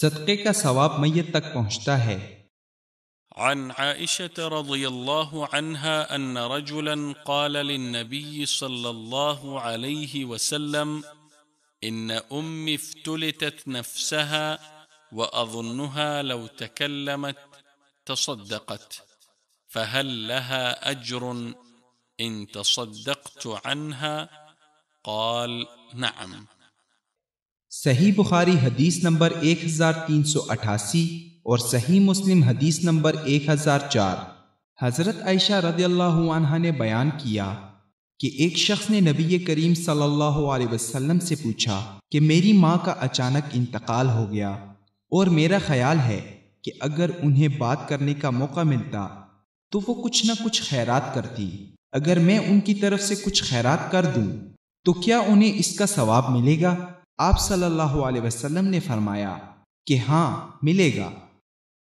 صدقے کا ثواب میت تک پہنچتا ہے۔ عن عائشة رضي الله عنها أن رجلا قال للنبي صلى الله عليه وسلم إن أمي افتلتت نفسها وأظنها لو تكلمت تصدقت فهل لها أجر إن تصدقت عنها؟ قال نعم۔ صحیح بخاری حدیث نمبر 1388 اور صحیح مسلم حدیث نمبر 1004۔ حضرت عائشہ رضی اللہ عنہا نے بیان کیا کہ ایک شخص نے نبی کریم صلی اللہ علیہ وسلم سے پوچھا کہ میری ماں کا اچانک انتقال ہو گیا اور میرا خیال ہے کہ اگر انہیں بات کرنے کا موقع ملتا تو وہ کچھ نہ کچھ خیرات کرتی، اگر میں ان کی طرف سے کچھ خیرات کر دوں تو کیا انہیں اس کا ثواب ملے گا؟ آپ صلی اللہ علیہ وسلم نے فرمایا کہ ہاں ملے گا۔